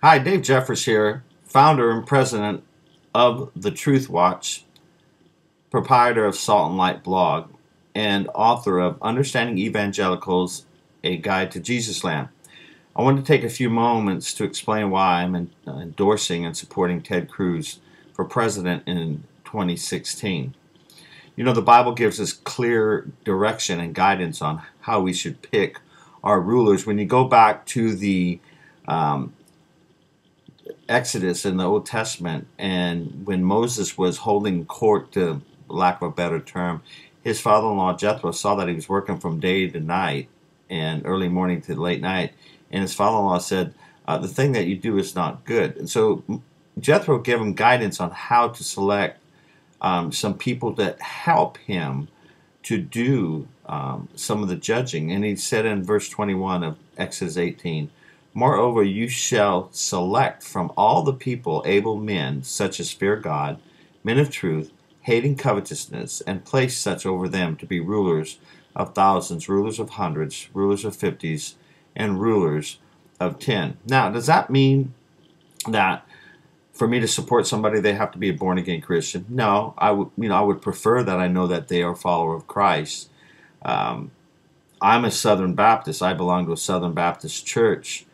Hi, Dave Jeffers here, founder and president of the Truth Watch, proprietor of Salt and Light blog, and author of Understanding Evangelicals, A Guide to Jesus Land. I want to take a few moments to explain why I'm endorsing and supporting Ted Cruz for president in 2016. You know, the Bible gives us clear direction and guidance on how we should pick our rulers. When you go back to the Exodus in the Old Testament, and when Moses was holding court, to lack of a better term, his father-in-law Jethro saw that he was working from day to night and early morning to late night, and his father-in-law said, the thing that you do is not good. And so Jethro gave him guidance on how to select some people that help him to do some of the judging. And he said in verse 21 of Exodus 18, "Moreover, you shall select from all the people able men, such as fear God, men of truth, hating covetousness, and place such over them to be rulers of thousands, rulers of hundreds, rulers of fifties, and rulers of 10." Now, does that mean that for me to support somebody, they have to be a born-again Christian? No, I would prefer that I know that they are a follower of Christ. I'm a Southern Baptist. I belong to a Southern Baptist church.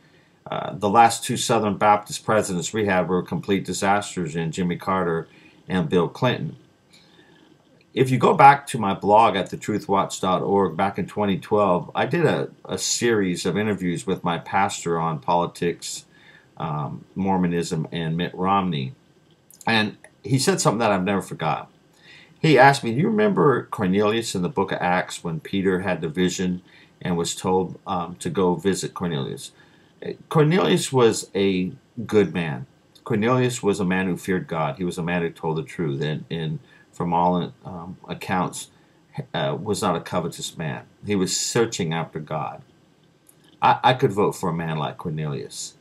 The last two Southern Baptist presidents we had were complete disasters in Jimmy Carter and Bill Clinton. If you go back to my blog at thetruthwatch.org back in 2012, I did a series of interviews with my pastor on politics, Mormonism, and Mitt Romney. And he said something that I've never forgotten. He asked me, do you remember Cornelius in the book of Acts when Peter had the vision and was told to go visit Cornelius? Cornelius was a good man. Cornelius was a man who feared God. He was a man who told the truth, and from all accounts, was not a covetous man. He was searching after God. I could vote for a man like Cornelius,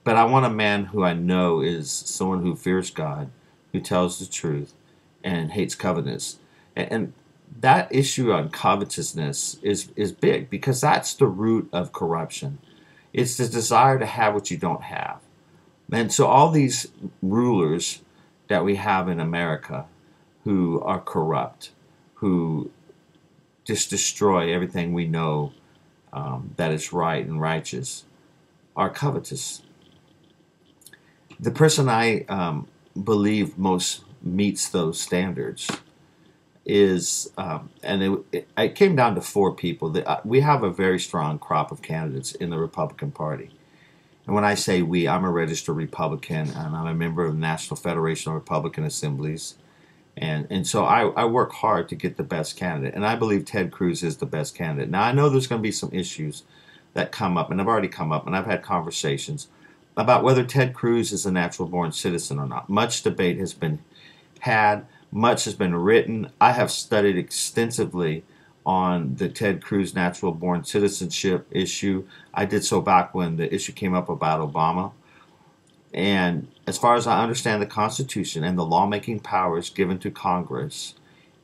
but I want a man who I know is someone who fears God, who tells the truth, and hates covetousness. And that issue on covetousness is big, because that's the root of corruption. It's the desire to have what you don't have. And so all these rulers that we have in America who are corrupt, who just destroy everything we know that is right and righteous, are covetous. The person I believe most meets those standards is, and it came down to four people. We have a very strong crop of candidates in the Republican Party. And when I say we, I'm a registered Republican, and I'm a member of the National Federation of Republican Assemblies. And so I work hard to get the best candidate. And I believe Ted Cruz is the best candidate. Now, I know there's going to be some issues that come up, and have already come up, and I've had conversations about whether Ted Cruz is a natural-born citizen or not. Much debate has been had. Much has been written. I have studied extensively on the Ted Cruz natural-born citizenship issue. I did so back when the issue came up about Obama. And as far as I understand the Constitution and the lawmaking powers given to Congress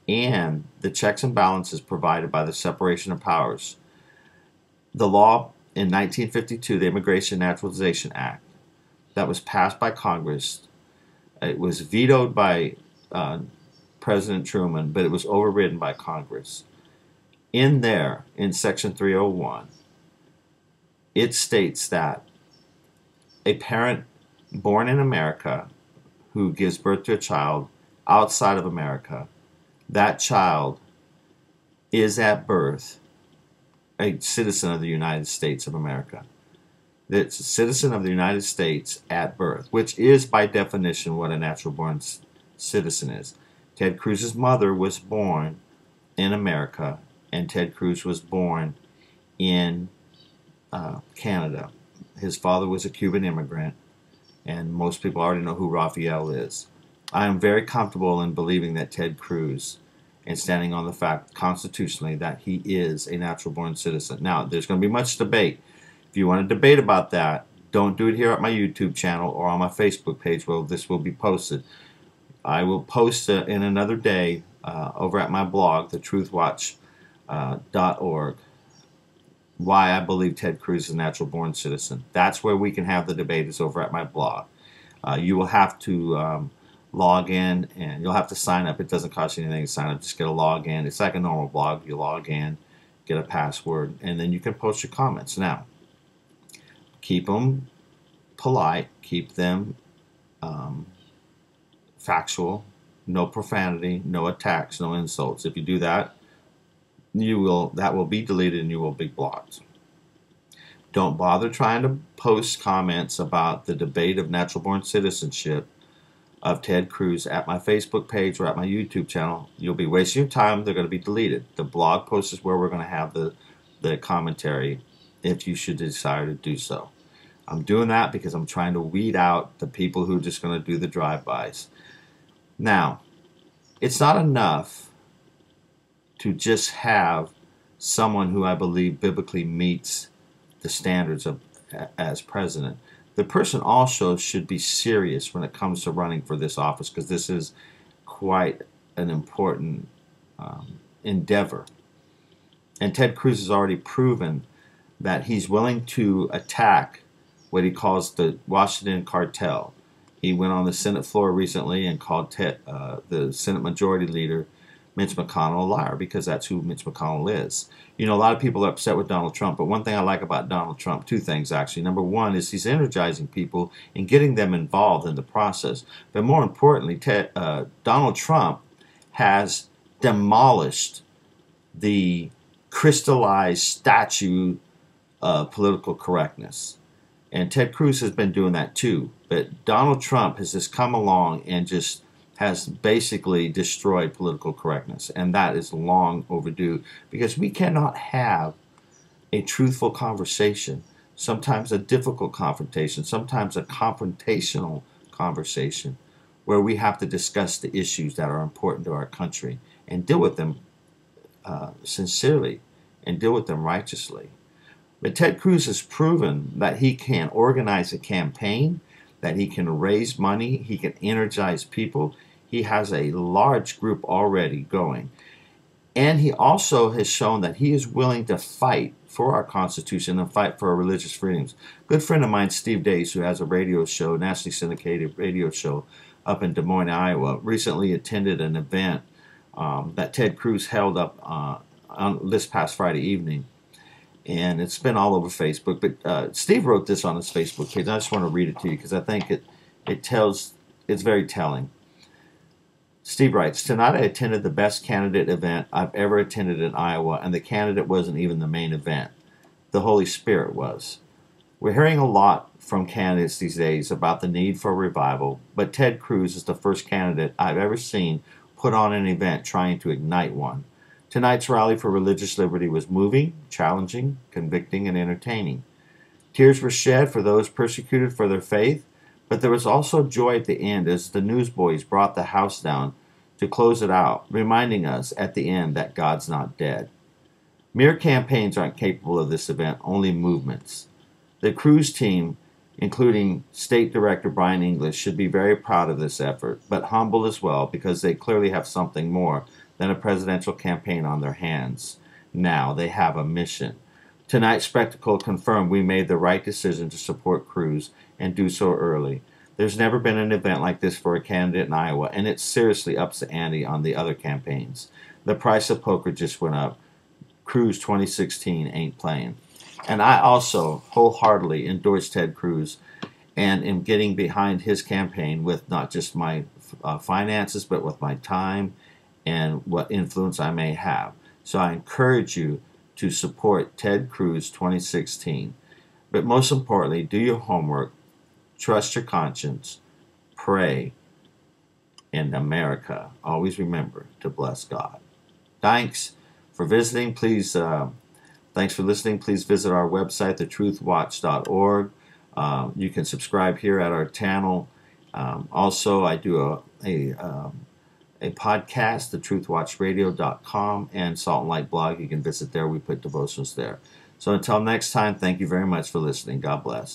and the checks and balances provided by the separation of powers, the law in 1952, the Immigration Naturalization Act, that was passed by Congress, it was vetoed by President Truman, but it was overridden by Congress. In there, in Section 301, it states that a parent born in America who gives birth to a child outside of America, that child is at birth a citizen of the United States of America. It's a citizen of the United States at birth, which is by definition what a natural-born citizen is. Ted Cruz's mother was born in America, and Ted Cruz was born in Canada. His father was a Cuban immigrant, and most people already know who Raphael is. I am very comfortable in believing that Ted Cruz, and standing on the fact constitutionally that he is a natural-born citizen. Now, there's going to be much debate. If you want to debate about that, don't do it here at my YouTube channel or on my Facebook page where this will be posted. I will post in another day over at my blog, thetruthwatch.org, why I believe Ted Cruz is a natural born citizen. That's where we can have the debate, is over at my blog. You will have to log in, and you'll have to sign up. It doesn't cost you anything to sign up. Just get a login. It's like a normal blog. You log in, get a password, and then you can post your comments. Now, keep them polite. Keep them factual. No profanity, no attacks, no insults. If you do that, that will be deleted and you will be blocked. Don't bother trying to post comments about the debate of natural born citizenship of Ted Cruz at my Facebook page or at my YouTube channel. You'll be wasting your time. They're going to be deleted. The blog post is where we're going to have the commentary if you should desire to do so. I'm doing that because I'm trying to weed out the people who are just going to do the drive-bys. Now, it's not enough to just have someone who I believe biblically meets the standards of as president. The person also should be serious when it comes to running for this office, because this is quite an important endeavor. And Ted Cruz has already proven that he's willing to attack what he calls the Washington cartel. He went on the Senate floor recently and called the Senate Majority Leader, Mitch McConnell, a liar, because that's who Mitch McConnell is. You know, a lot of people are upset with Donald Trump, but one thing I like about Donald Trump, two things actually. Number one is he's energizing people and getting them involved in the process. But more importantly, Donald Trump has demolished the crystallized statue of political correctness. And Ted Cruz has been doing that too. But Donald Trump has just come along and just has basically destroyed political correctness. And that is long overdue, because we cannot have a truthful conversation, sometimes a difficult confrontation, sometimes a confrontational conversation, where we have to discuss the issues that are important to our country and deal with them sincerely and deal with them righteously. But Ted Cruz has proven that he can organize a campaign, that he can raise money, he can energize people. He has a large group already going. And he also has shown that he is willing to fight for our Constitution and fight for our religious freedoms. A good friend of mine, Steve Dace, who has a radio show, nationally syndicated radio show up in Des Moines, Iowa, recently attended an event that Ted Cruz held up on this past Friday evening. And it's been all over Facebook. But Steve wrote this on his Facebook page. I just want to read it to you because I think it's very telling. Steve writes, "Tonight I attended the best candidate event I've ever attended in Iowa, and the candidate wasn't even the main event. The Holy Spirit was. We're hearing a lot from candidates these days about the need for revival, but Ted Cruz is the first candidate I've ever seen put on an event trying to ignite one. Tonight's rally for religious liberty was moving, challenging, convicting, and entertaining. Tears were shed for those persecuted for their faith, but there was also joy at the end as the newsboys brought the house down to close it out, reminding us at the end that God's not dead. Mere campaigns aren't capable of this event, only movements. The Cruz team, including State Director Brian English, should be very proud of this effort, but humble as well, because they clearly have something more than a presidential campaign on their hands. Now they have a mission. Tonight's spectacle confirmed we made the right decision to support Cruz and do so early. There's never been an event like this for a candidate in Iowa, and it seriously ups the ante on the other campaigns. The price of poker just went up. Cruz 2016 ain't playing." And I also wholeheartedly endorse Ted Cruz and am getting behind his campaign with not just my finances, but with my time and what influence I may have. So I encourage you to support Ted Cruz 2016. But most importantly, do your homework, trust your conscience, pray, and America, always remember to bless God. Thanks for visiting. Thanks for listening. Please visit our website, thetruthwatch.org. You can subscribe here at our channel. Also, I do a podcast, thetruthwatchradio.com, and Salt and Light blog. You can visit there. We put devotions there. So until next time, thank you very much for listening. God bless.